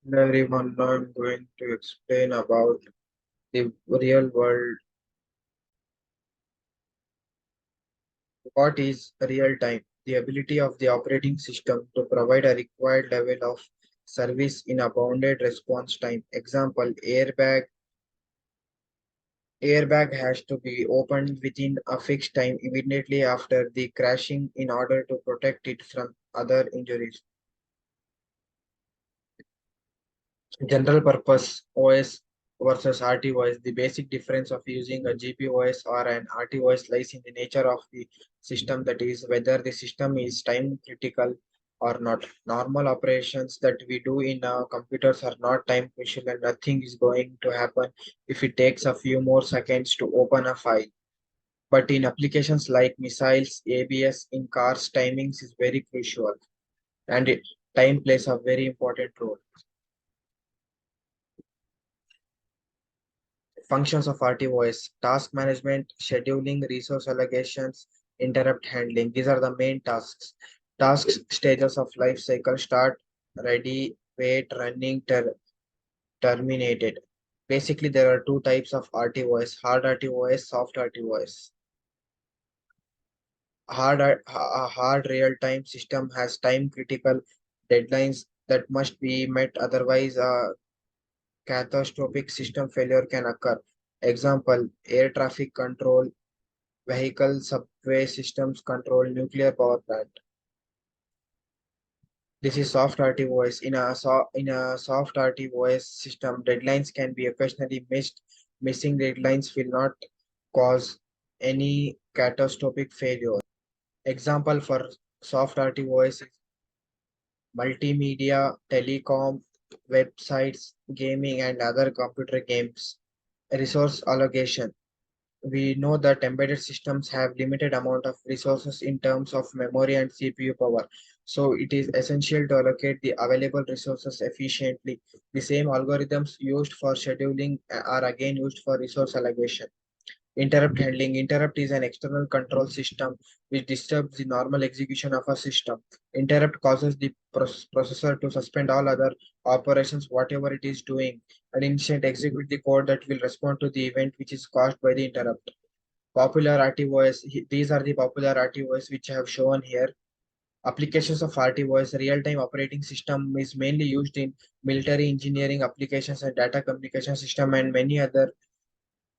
Hello everyone, now I'm going to explain about the real world. What is real time? The ability of the operating system to provide a required level of service in a bounded response time. Example, airbag has to be opened within a fixed time immediately after the crashing in order to protect it from other injuries. General purpose OS versus RTOS. The basic difference of using a GPOS or an RTOS lies in the nature of the system, that is, whether the system is time critical or not. Normal operations that we do in computers are not time crucial, and nothing is going to happen if it takes a few more seconds to open a file. But in applications like missiles, ABS, in cars, timings is very crucial, and time plays a very important role. Functions of RTOS: task management, scheduling, resource allocations, interrupt handling. These are the main tasks. Tasks stages of life cycle: start, ready, wait, running, terminated. Basically, there are two types of RTOS: hard RTOS, soft RTOS. A hard real-time system has time-critical deadlines that must be met, otherwise catastrophic system failure can occur. Example, air traffic control, vehicle subway systems control, nuclear power plant. This is soft RTOS. In a soft RTOS system, deadlines can be occasionally missed. Missing deadlines will not cause any catastrophic failure. Example for soft RTOS is multimedia, telecom, websites, gaming, and other computer games. Resource allocation: we know that embedded systems have limited amount of resources in terms of memory and CPU power. So it is essential to allocate the available resources efficiently. The same algorithms used for scheduling are again used for resource allocation. Interrupt handling. Interrupt is an external control system which disturbs the normal execution of a system. Interrupt causes the processor to suspend all other operations, whatever it is doing, and instead execute the code that will respond to the event which is caused by the interrupt. Popular RTOS, these are the popular RTOS which I have shown here. Applications of RTOS: real-time operating system is mainly used in military engineering applications and data communication system and many other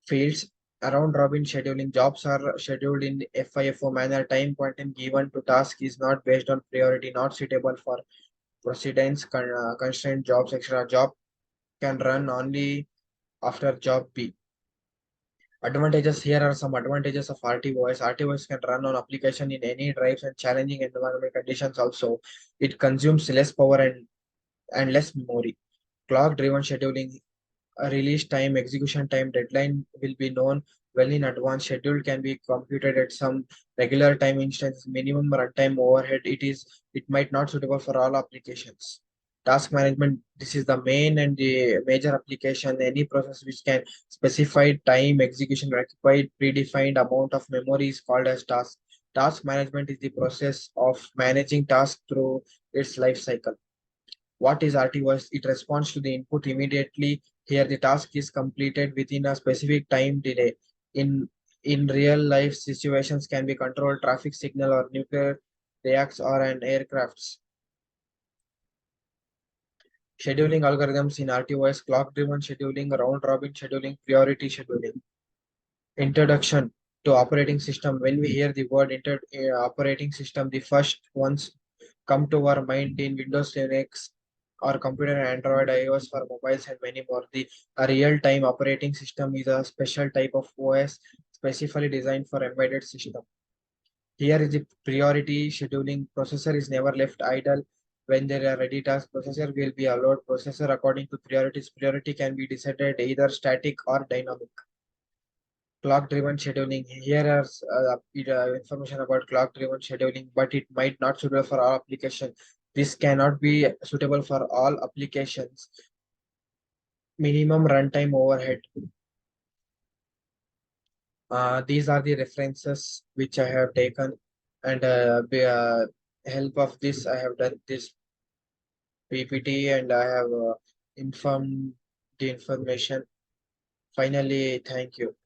fields. Around robin scheduling: jobs are scheduled in FIFO manner. Time quantum given to task is not based on priority, not suitable for precedence, constraint jobs. Extra job can run only after job B. Advantages: here are some advantages of RTOS. RTOS can run on application in any drives and challenging environment conditions also. It consumes less power and less memory. Clock driven scheduling: a release time, execution time, deadline will be known well in advance. Schedule can be computed at some regular time instance. Minimum runtime overhead. It might not suitable for all applications. Task management: this is the main and the major application. Any process which can specify time execution required predefined amount of memory is called as task. Task management is the process of managing tasks through its life cycle. What is RTOS? It responds to the input immediately. Here, the task is completed within a specific time delay. In in real life situations, can be controlled traffic signal or nuclear reacts or an aircrafts. Scheduling algorithms in RTOS: clock-driven scheduling, round-robin scheduling, priority scheduling. Introduction to operating system. When we hear the word operating system, the first ones come to our mind in Windows, Linux, or computer, Android, iOS for mobiles, and many more. A real-time operating system is a special type of OS specifically designed for embedded system. Here is the priority scheduling. Processor is never left idle. When there are ready tasks, processor will be allowed processor according to priorities. Priority can be decided either static or dynamic. Clock driven scheduling: here are information about clock driven scheduling, but it might not suitable for all applications. This cannot be suitable for all applications. Minimum runtime overhead: these are the references which I have taken, and help of this I have done this PPT, and I have informed the information. Finally, thank you.